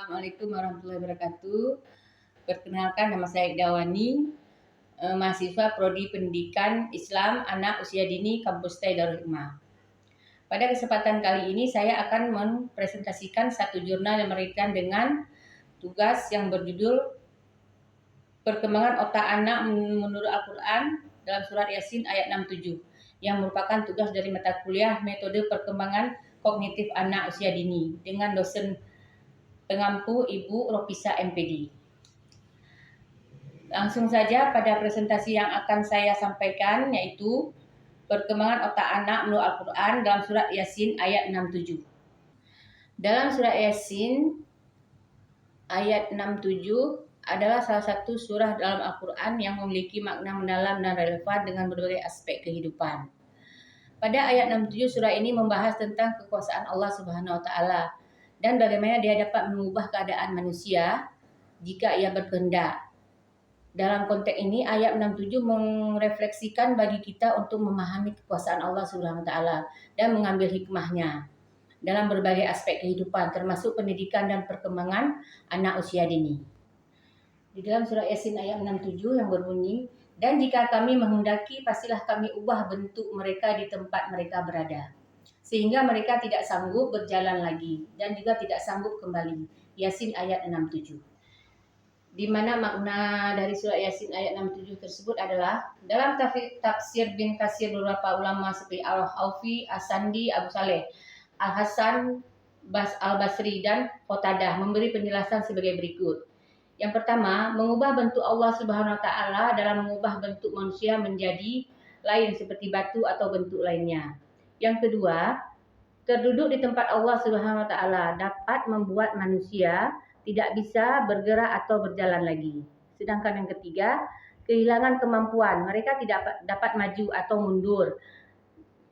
Assalamualaikum warahmatullahi wabarakatuh. Perkenalkan, nama saya Dawani, mahasiswa Prodi Pendidikan Islam Anak Usia Dini Kampus TAI Darul Hikmah. Pada kesempatan kali ini saya akan mempresentasikan satu jurnal yang berkaitan dengan tugas yang berjudul Perkembangan Otak Anak menurut Al-Quran dalam surat Yasin ayat 67, yang merupakan tugas dari mata kuliah Metode Perkembangan Kognitif Anak Usia Dini dengan dosen pengampu Ibu Ropisa MPD. Langsung saja pada presentasi yang akan saya sampaikan, yaitu perkembangan otak anak menurut Al-Quran dalam surat Yasin ayat 67. Dalam surat Yasin ayat 67 adalah salah satu surah dalam Al-Quran yang memiliki makna mendalam dan relevan dengan berbagai aspek kehidupan. Pada ayat 67 surah ini membahas tentang kekuasaan Allah Subhanahu wa taala dan bagaimana dia dapat mengubah keadaan manusia jika ia berkehendak. Dalam konteks ini, ayat 67 merefleksikan bagi kita untuk memahami kekuasaan Allah Subhanahu wa taala dan mengambil hikmahnya dalam berbagai aspek kehidupan, termasuk pendidikan dan perkembangan anak usia dini. Di dalam surah Yasin ayat 67 yang berbunyi, "Dan jika kami menghendaki, pastilah kami ubah bentuk mereka di tempat mereka berada, sehingga mereka tidak sanggup berjalan lagi dan juga tidak sanggup kembali." Yasin ayat 67. Di mana makna dari surat Yasin ayat 67 tersebut adalah dalam tafsir bin Katsir beberapa ulama seperti Al-Aufi, As-Sandi, Abu Saleh, Al-Hasan, Al-Basri dan Qatadah memberi penjelasan sebagai berikut. Yang pertama, mengubah bentuk Allah Subhanahu wa taala dalam mengubah bentuk manusia menjadi lain seperti batu atau bentuk lainnya. Yang kedua, terduduk di tempat Allah Subhanahu wa taala dapat membuat manusia tidak bisa bergerak atau berjalan lagi. Sedangkan yang ketiga, kehilangan kemampuan, mereka tidak dapat maju atau mundur,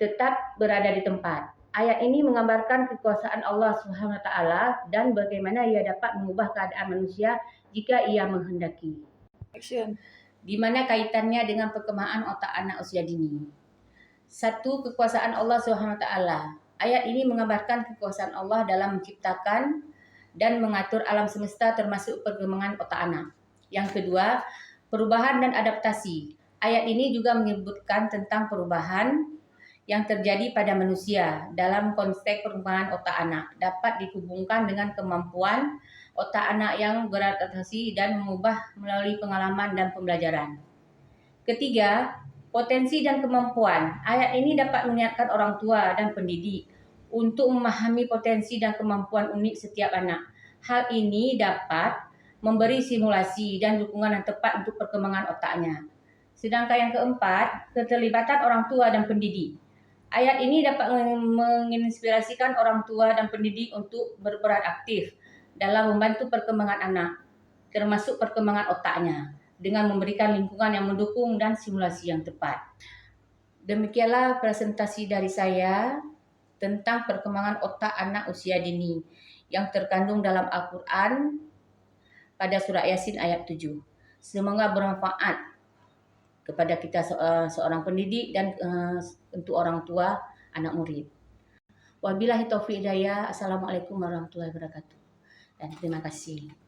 tetap berada di tempat. Ayat ini menggambarkan kekuasaan Allah Subhanahu wa taala dan bagaimana ia dapat mengubah keadaan manusia jika ia menghendaki. Action. Di mana kaitannya dengan perkembangan otak anak usia dini? Satu, kekuasaan Allah Subhanahu wa taala. Ayat ini menggambarkan kekuasaan Allah dalam menciptakan dan mengatur alam semesta termasuk perkembangan otak anak. Yang kedua, perubahan dan adaptasi. Ayat ini juga menyebutkan tentang perubahan yang terjadi pada manusia dalam konteks perkembangan otak anak dapat dihubungkan dengan kemampuan otak anak yang beradaptasi dan mengubah melalui pengalaman dan pembelajaran. Ketiga, potensi dan kemampuan. Ayat ini dapat mengingatkan orang tua dan pendidik untuk memahami potensi dan kemampuan unik setiap anak. Hal ini dapat memberi simulasi dan dukungan yang tepat untuk perkembangan otaknya. Sedangkan yang keempat, keterlibatan orang tua dan pendidik. Ayat ini dapat menginspirasikan orang tua dan pendidik untuk berperan aktif dalam membantu perkembangan anak, termasuk perkembangan otaknya, dengan memberikan lingkungan yang mendukung dan simulasi yang tepat. Demikianlah presentasi dari saya tentang perkembangan otak anak usia dini yang terkandung dalam Al-Quran pada surah Yasin ayat 7. Semoga bermanfaat kepada kita seorang pendidik dan untuk orang tua anak murid. Wabillahi taufiq hidayah. Assalamualaikum warahmatullahi wabarakatuh. Dan terima kasih.